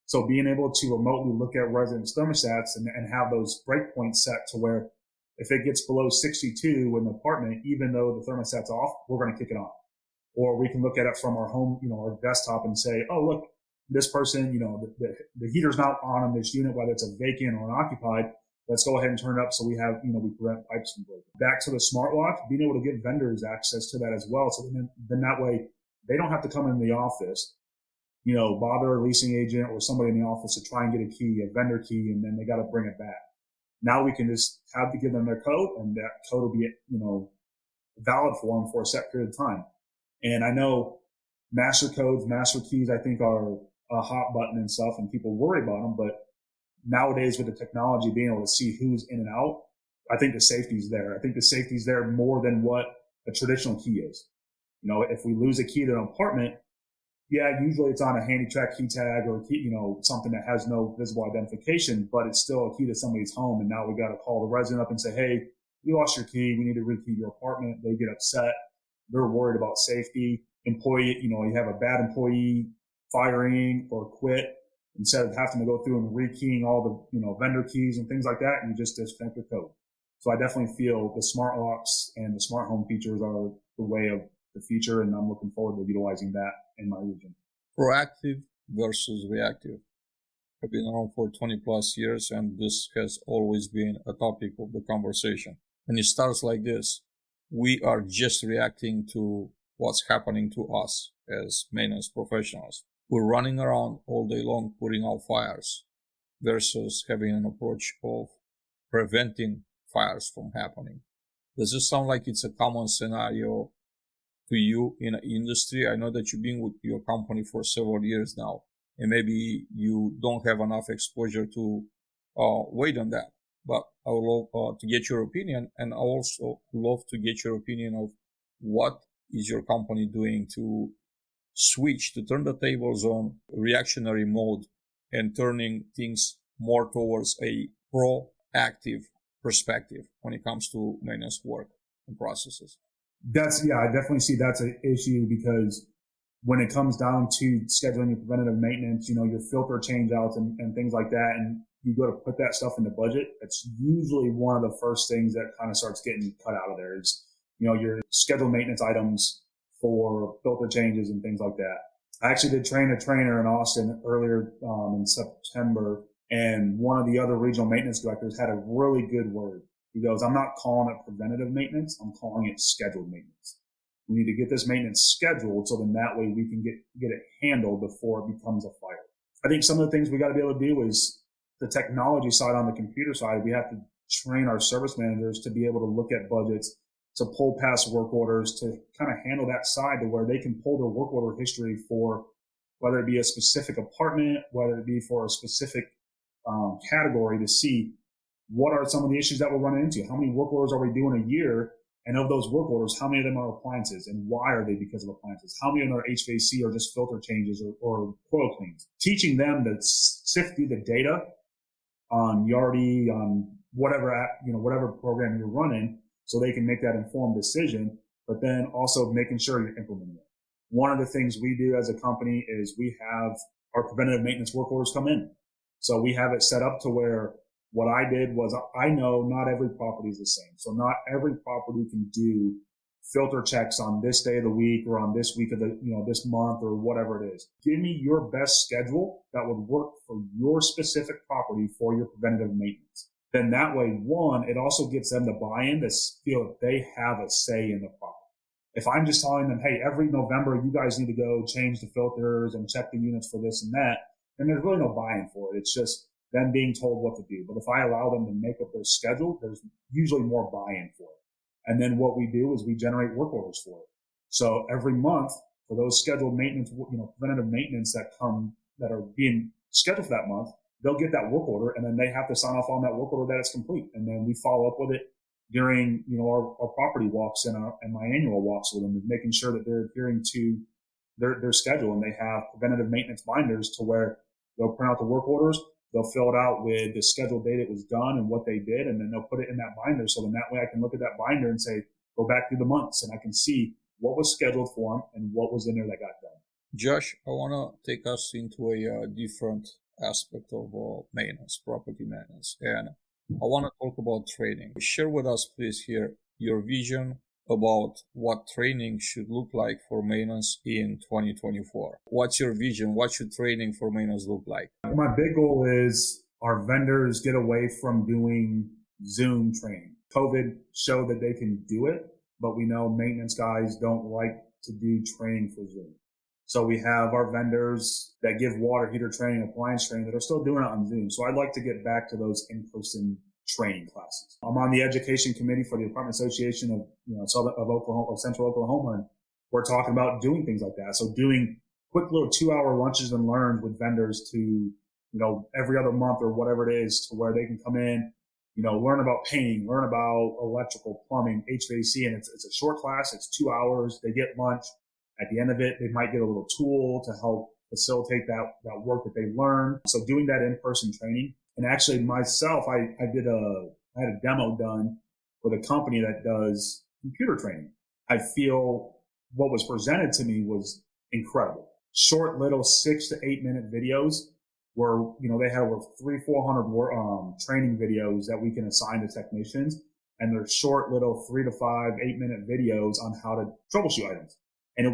So being able to remotely look at residents' thermostats and have those breakpoints set to where if it gets below 62 in the apartment, even though the thermostat's off, we're going to kick it on. Or we can look at it from our home, our desktop, and say, oh, look, this person, the heater's not on in this unit, whether it's a vacant or an occupied. Let's go ahead and turn it up so we have, we prevent pipes from breaking. Back to the smart lock, being able to give vendors access to that as well. So then that way they don't have to come in the office, bother a leasing agent or somebody in the office to try and get a key, a vendor key, and then they got to bring it back. Now we can just have to give them their code, and that code will be, valid for them for a set period of time. And I know master codes, master keys, I think are a hot button and stuff, and people worry about them. But nowadays with the technology, being able to see who's in and out, I think the safety's there. I think the safety's there more than what a traditional key is. If we lose a key to an apartment, yeah, usually it's on a handy track key tag or a key, something that has no visible identification, but it's still a key to somebody's home. And now we got to call the resident up and say, hey, you lost your key. We need to rekey your apartment. They get upset. They're worried about safety. Employee, you have a bad employee firing or quit. Instead of having to go through and rekeying all the, vendor keys and things like that, you just disconnect the code. So I definitely feel the smart locks and the smart home features are the way of the future, and I'm looking forward to utilizing that in my region. Proactive versus reactive. I've been around for 20 plus years, and this has always been a topic of the conversation. And it starts like this. We are just reacting to what's happening to us as maintenance professionals. We're running around all day long putting out fires versus having an approach of preventing fires from happening. Does this sound like it's a common scenario to you in an industry? I know that you've been with your company for several years now, and maybe you don't have enough exposure to wait on that. But I would love to get your opinion, and I also love to get your opinion of what is your company doing to turn the tables on reactionary mode and turning things more towards a proactive perspective when it comes to maintenance work and processes. I definitely see that's an issue, because when it comes down to scheduling your preventative maintenance, your filter change outs and things like that, and you go to put that stuff in the budget, it's usually one of the first things that kind of starts getting cut out of there is, your scheduled maintenance items for filter changes and things like that. I actually did train a trainer in Austin earlier in September, and one of the other regional maintenance directors had a really good word. He goes, I'm not calling it preventative maintenance, I'm calling it scheduled maintenance. We need to get this maintenance scheduled so then that way we can get it handled before it becomes a fire. I think some of the things we got to be able to do is the technology side. On the computer side, we have to train our service managers to be able to look at budgets, to pull past work orders, to kind of handle that side to where they can pull their work order history for whether it be a specific apartment, whether it be for a specific category, to see what are some of the issues that we're running into. How many work orders are we doing a year? And of those work orders, how many of them are appliances, and why are they because of appliances? How many of them are HVAC or just filter changes or coil cleans? Teaching them to sift through the data on Yardi, on whatever app, whatever program you're running, so they can make that informed decision, but then also making sure you're implementing it. One of the things we do as a company is we have our preventative maintenance work orders come in. So we have it set up to where what I did was, I know not every property is the same. So not every property can do filter checks on this day of the week or on this week of the, this month or whatever it is. Give me your best schedule that would work for your specific property for your preventative maintenance. Then that way, one, it also gets them to buy in, to feel that they have a say in the property. If I'm just telling them, hey, every November, you guys need to go change the filters and check the units for this and that, then there's really no buy-in for it. It's just them being told what to do. But if I allow them to make up their schedule, there's usually more buy-in for it. And then what we do is we generate work orders for it. So every month for those scheduled maintenance, preventative maintenance that are being scheduled for that month, they'll get that work order, and then they have to sign off on that work order that it's complete. And then we follow up with it during, our property walks and my annual walks with them, is making sure that they're adhering to their schedule, and they have preventative maintenance binders to where they'll print out the work orders, they'll fill it out with the scheduled date it was done and what they did, and then they'll put it in that binder. So then that way I can look at that binder and say, go back through the months, and I can see what was scheduled for them and what was in there that got done. Josh, I want to take us into a different aspect of maintenance, property maintenance, and I want to talk about training. Share with us, please, here your vision about what training should look like for maintenance in 2024. What's your vision? What should training for maintenance look like? My big goal is our vendors get away from doing Zoom training. COVID showed that they can do it, but we know maintenance guys don't like to do training for Zoom. So we have our vendors that give water heater training, appliance training, that are still doing it on Zoom. So I'd like to get back to those in-person training classes. I'm on the education committee for the Apartment Association of Central Oklahoma, and we're talking about doing things like that. So doing quick little 2-hour lunches and learns with vendors to, every other month or whatever it is, to where they can come in, learn about painting, learn about electrical, plumbing, HVAC, and it's a short class. It's 2 hours. They get lunch. At the end of it, they might get a little tool to help facilitate that work that they learn. So doing that in-person training. And actually myself, I had a demo done with a company that does computer training. I feel what was presented to me was incredible. Short little 6 to 8 minute videos where, they had over 300-400 training videos that we can assign to technicians. And they're short little 3 to 5, 8 minute videos on how to troubleshoot items. And it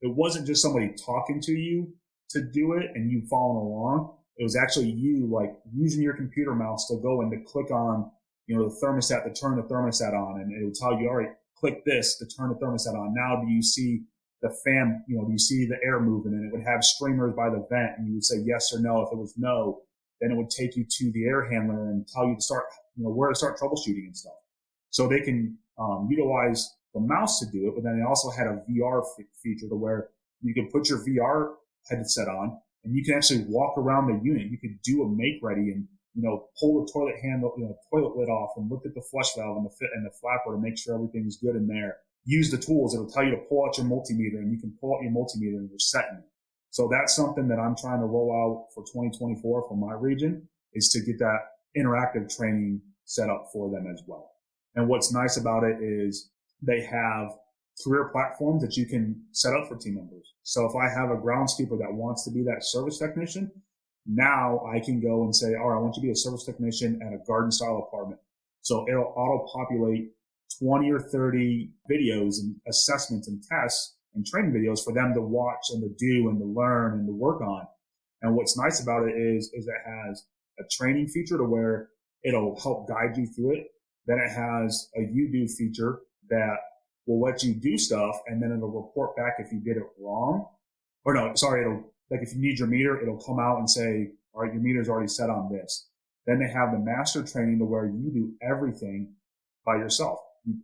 wasn't just somebody talking to you to do it and you following along. It was actually you, like, using your computer mouse to go and to click on, the thermostat, to turn the thermostat on. And it would tell you, all right, click this to turn the thermostat on. Now do you see the fan, do you see the air moving? And it would have streamers by the vent, and you would say yes or no. If it was no, then it would take you to the air handler and tell you to start, where to start troubleshooting and stuff. So they can utilize the mouse to do it, but then they also had a VR feature to where you can put your VR headset on and you can actually walk around the unit. You could do a make ready and, pull the toilet handle, toilet lid off and look at the flush valve and the flapper to make sure everything's good in there. Use the tools. It'll tell you to pull out your multimeter, and you can pull out your multimeter and you're setting it. So that's something that I'm trying to roll out for 2024 for my region, is to get that interactive training set up for them as well. And what's nice about it is they have career platforms that you can set up for team members. So if I have a groundskeeper that wants to be that service technician, now I can go and say, all right, I want you to be a service technician at a garden style apartment. So it'll auto-populate 20 or 30 videos and assessments and tests and training videos for them to watch and to do and to learn and to work on. And what's nice about it is it has a training feature to where it'll help guide you through it. Then it has a you do feature that will let you do stuff, and then it'll report back if you did it wrong. Or no, sorry, if you need your meter, it'll come out and say, all right, your meter's already set on this. Then they have the master training to where you do everything by yourself. You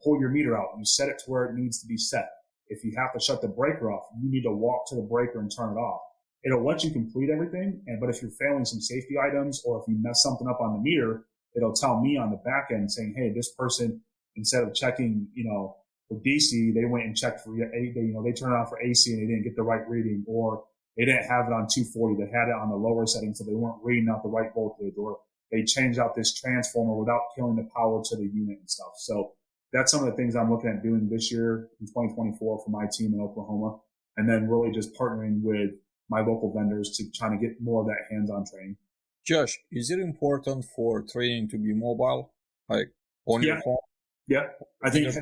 pull your meter out, you set it to where it needs to be set. If you have to shut the breaker off, you need to walk to the breaker and turn it off. It'll let you complete everything, but if you're failing some safety items or if you mess something up on the meter, it'll tell me on the back end saying, hey, this person, instead of checking, for DC, they went and checked for, they turned it on for AC and they didn't get the right reading, or they didn't have it on 240. They had it on the lower setting, so they weren't reading out the right voltage, or they changed out this transformer without killing the power to the unit and stuff. So that's some of the things I'm looking at doing this year in 2024 for my team in Oklahoma. And then really just partnering with my local vendors to try to get more of that hands-on training. Josh, is it important for training to be mobile, like on your phone? Yeah, I think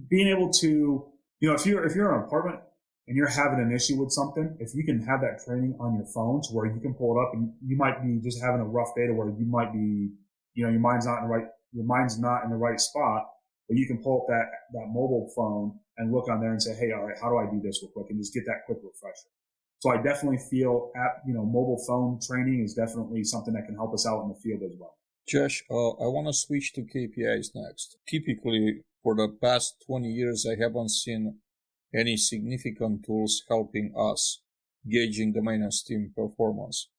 being able to, if you're in an apartment and you're having an issue with something, if you can have that training on your phone to where you can pull it up, and you might be just having a rough day to where you might be, your mind's not in the right spot, but you can pull up that mobile phone and look on there and say, hey, all right, how do I do this real quick, and just get that quick refresher. So I definitely feel mobile phone training is definitely something that can help us out in the field as well. Josh, I want to switch to KPIs next. Typically, for the past 20 years, I haven't seen any significant tools helping us gauging the maintenance team performance.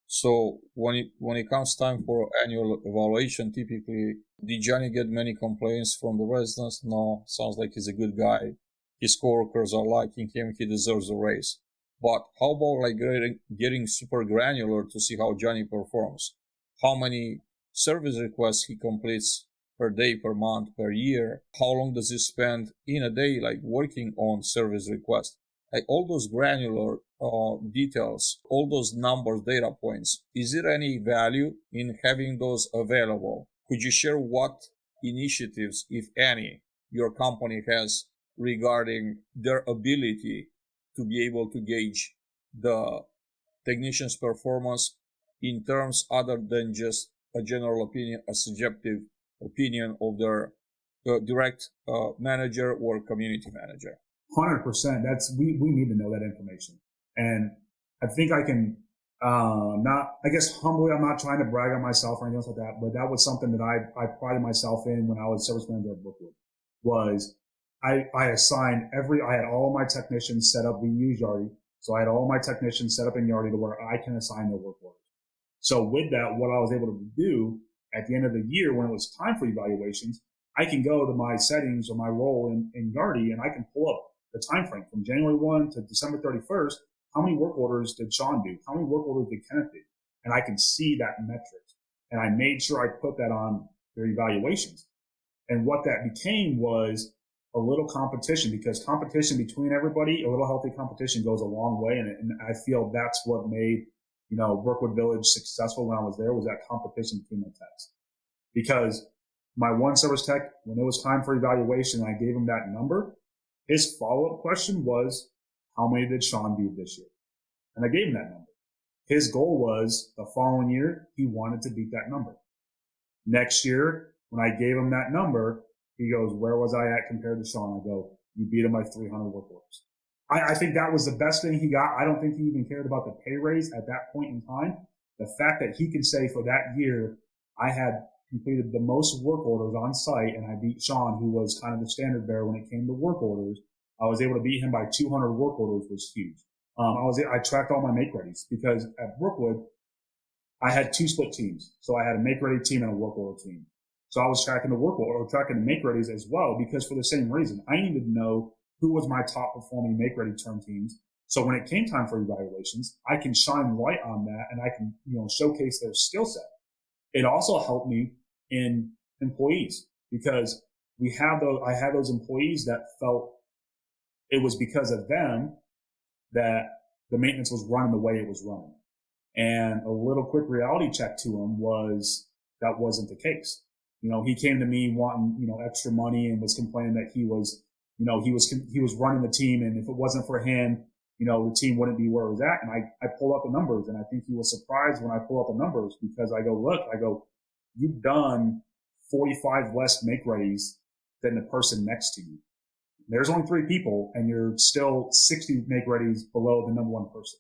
So when it comes time for annual evaluation, typically, did Johnny get many complaints from the residents? No, sounds like he's a good guy. His coworkers are liking him. He deserves a raise. But how about like getting super granular to see how Johnny performs? How many service requests he completes per day, per month, per year? How long does he spend in a day like working on service requests? Like all those granular details, all those numbers, data points, is there any value in having those available? Could you share what initiatives, if any, your company has regarding their ability to be able to gauge the technician's performance in terms other than just a general opinion, a subjective opinion of their direct manager or community manager? 100%. We need to know that information. And I think I can, I guess humbly, I'm not trying to brag on myself or anything else like that, but that was something that I prided myself in when I was service manager at Brookwood, was I assigned I had all of my technicians set up. We use Yardi. So I had all my technicians set up in Yardi to where I can assign their work orders. So with that, what I was able to do at the end of the year, when it was time for evaluations, I can go to my settings or my role in Yardi and I can pull up the time frame from January 1 to December 31st. How many work orders did Sean do? How many work orders did Kenneth do? And I can see that metric. And I made sure I put that on their evaluations. And what that became was a little competition, because competition between everybody, a little healthy competition goes a long way. And I feel that's what made, Brookwood Village successful when I was there, was that competition between the techs. Because my one service tech, when it was time for evaluation, I gave him that number. His follow-up question was, how many did Sean do this year? And I gave him that number. His goal was the following year, he wanted to beat that number. Next year, when I gave him that number, he goes, where was I at compared to Sean? I go, you beat him by 300 work orders. I think that was the best thing he got. I don't think he even cared about the pay raise at that point in time. The fact that he can say for that year, I had completed the most work orders on site and I beat Sean, who was kind of the standard bearer when it came to work orders. I was able to beat him by 200 work orders, was huge. I tracked all my make-readies because at Brookwood, I had two split teams. So I had a make-ready team and a work order team. So I was tracking the make-readies as well, because for the same reason, I needed to know who was my top performing make-ready term teams. So when it came time for evaluations, I can shine light on that and I can, showcase their skill set. It also helped me in employees, because I had those employees that felt it was because of them that the maintenance was running the way it was running. And a little quick reality check to him was that wasn't the case. He came to me wanting, extra money and was complaining that he was running the team. And if it wasn't for him, the team wouldn't be where it was at. And I pulled up the numbers, and I think he was surprised when I pull up the numbers, because I go, you've done 45 less make-readies than the person next to you. There's only 3 people and you're still 60 make-readies below the number 1 person.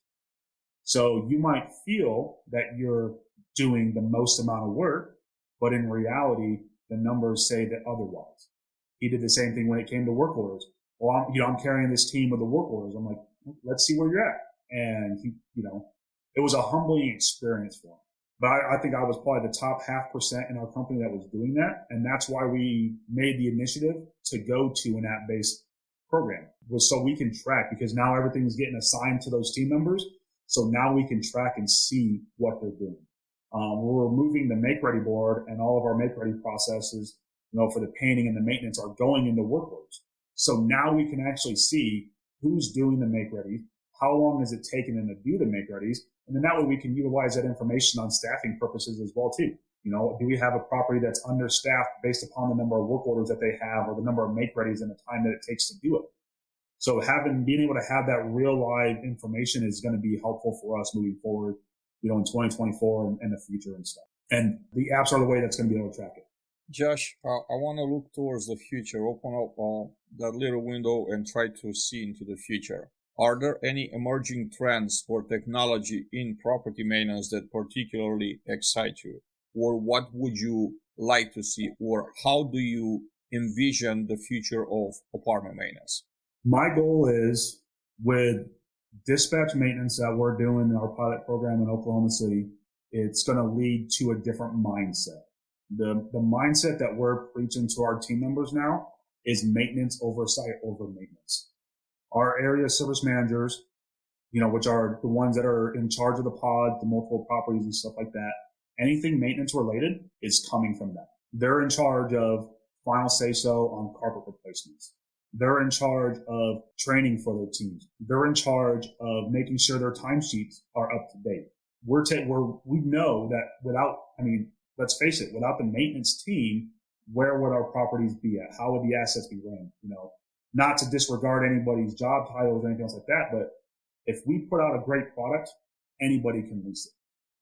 So you might feel that you're doing the most amount of work, but in reality, the numbers say that otherwise. He did the same thing when it came to work orders. Well, I'm carrying this team with the work orders. I'm like, let's see where you're at. And it was a humbling experience for him. But I think I was probably the top 0.5% in our company that was doing that. And that's why we made the initiative to go to an app-based program, was so we can track, because now everything's getting assigned to those team members. So now we can track and see what they're doing. We're removing the make-ready board, and all of our make-ready processes, for the painting and the maintenance are going into work orders. So now we can actually see who's doing the make-ready, how long is it taking them to do the make-readies, and then that way we can utilize that information on staffing purposes as well too. Do we have a property that's understaffed based upon the number of work orders that they have, or the number of make-readies and the time that it takes to do it? So being able to have that real live information is going to be helpful for us moving forward, in 2024 and the future and stuff. And the apps are the way that's going to be able to track it. Josh, I want to look towards the future, open up that little window and try to see into the future. Are there any emerging trends or technology in property maintenance that particularly excite you? Or what would you like to see? Or how do you envision the future of apartment maintenance? My goal is, with dispatch maintenance that we're doing in our pilot program in Oklahoma City, it's going to lead to a different mindset. The mindset that we're preaching to our team members now is maintenance oversight over maintenance. Our area service managers, which are the ones that are in charge of the pod, the multiple properties and stuff like that, anything maintenance related is coming from them. They're in charge of final say-so on carpet replacements. They're in charge of training for their teams. They're in charge of making sure their timesheets are up to date. We know that let's face it, without the maintenance team, where would our properties be at? How would the assets be ran? Not to disregard anybody's job titles or anything else like that, but if we put out a great product, anybody can lease it.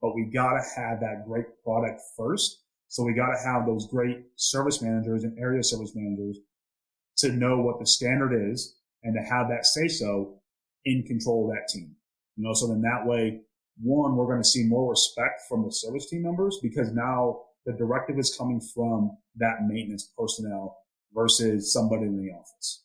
But we got to have that great product first. So we got to have those great service managers and area service managers to know what the standard is and to have that say so in control of that team. So then that way, one, we're going to see more respect from the service team members because now the directive is coming from that maintenance personnel versus somebody in the office.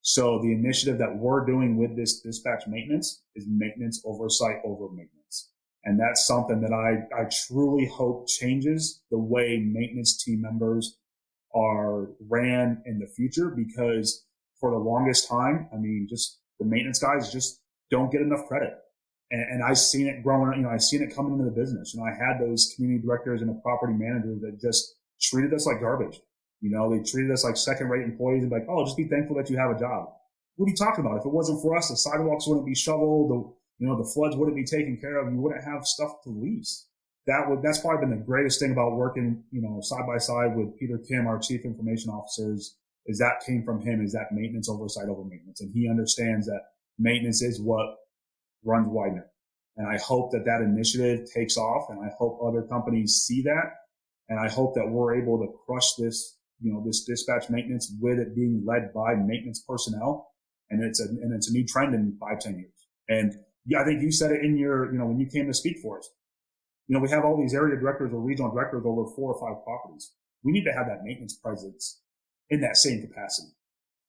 So the initiative that we're doing with this dispatch maintenance is maintenance oversight over maintenance. And that's something that I truly hope changes the way maintenance team members are ran in the future, because for the longest time, just the maintenance guys just don't get enough credit. And I've seen it growing up, I've seen it coming into the business. I had those community directors and the property managers that just treated us like garbage. They treated us like second-rate employees and like, oh, just be thankful that you have a job. What are you talking about? If it wasn't for us, the sidewalks wouldn't be shoveled, the floods wouldn't be taken care of, you wouldn't have stuff to lease. That's probably been the greatest thing about working, side by side with Peter Kim, our chief information officer, is that came from him, is that maintenance oversight over maintenance. And he understands that maintenance is what runs Weidner. And I hope that initiative takes off, and I hope other companies see that. And I hope that we're able to crush this, this dispatch maintenance with it being led by maintenance personnel. And it's a new trend in 5-10 years. And yeah, I think you said it in your, when you came to speak for us. We have all these area directors or regional directors over 4 or 5 properties. We need to have that maintenance presence in that same capacity.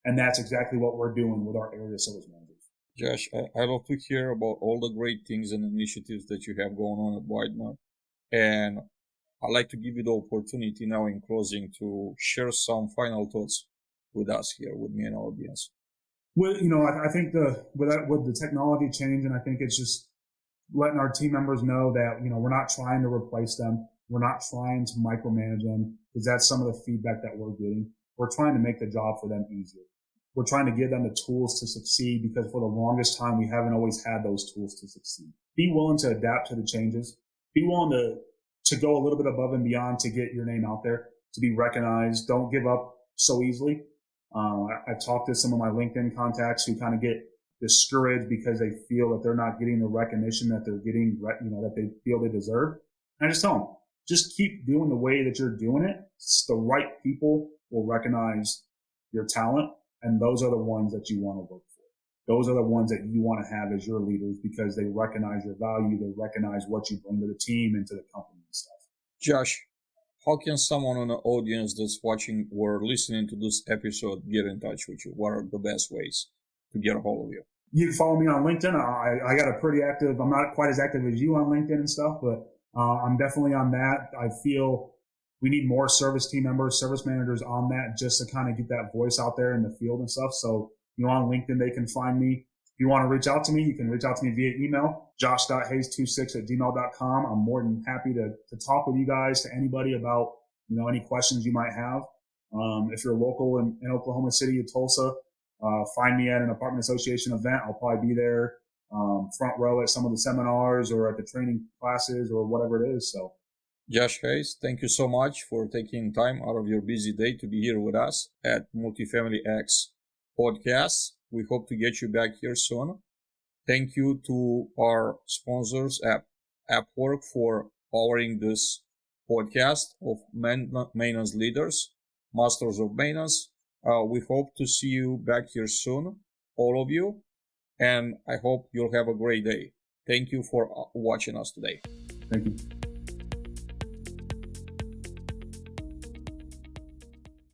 And that's exactly what we're doing with our area service managers. Josh, I love to hear about all the great things and initiatives that you have going on at Weidner. And I'd like to give you the opportunity now in closing to share some final thoughts with us here, with me and our audience. Well, I think with the technology change, and I think it's just letting our team members know that, we're not trying to replace them. We're not trying to micromanage them, because that's some of the feedback that we're getting. We're trying to make the job for them easier. We're trying to give them the tools to succeed, because for the longest time, we haven't always had those tools to succeed. Be willing to adapt to the changes. Be willing to go a little bit above and beyond to get your name out there, to be recognized. Don't give up so easily. I've talked to some of my LinkedIn contacts who kind of get discouraged because they feel that they're not getting the recognition that they're getting, that they feel they deserve. And I just tell them, just keep doing the way that you're doing it. The right people will recognize your talent, and those are the ones that you want to work for. Those are the ones that you want to have as your leaders, because they recognize your value, they recognize what you bring to the team and to the company and stuff. Josh, how can someone in the audience that's watching or listening to this episode get in touch with you? What are the best ways to get a hold of you? You can follow me on LinkedIn. I got a pretty active, I'm not quite as active as you on LinkedIn and stuff, but I'm definitely on that. I feel we need more service team members, service managers on that, just to kind of get that voice out there in the field and stuff. So, on LinkedIn, they can find me. If you want to reach out to me, you can reach out to me via email, josh.hayes26@gmail.com. I'm more than happy to talk with you guys, to anybody about, any questions you might have. If you're local in Oklahoma City or Tulsa, find me at an apartment association event. I'll probably be there, front row at some of the seminars or at the training classes or whatever it is. So, Josh Hayes, thank you so much for taking time out of your busy day to be here with us at Multifamily X podcast. We hope to get you back here soon. Thank you to our sponsors at AppWork for powering this podcast of maintenance leaders, masters of maintenance. We hope to see you back here soon, all of you, and I hope you'll have a great day. Thank you for watching us today. Thank you.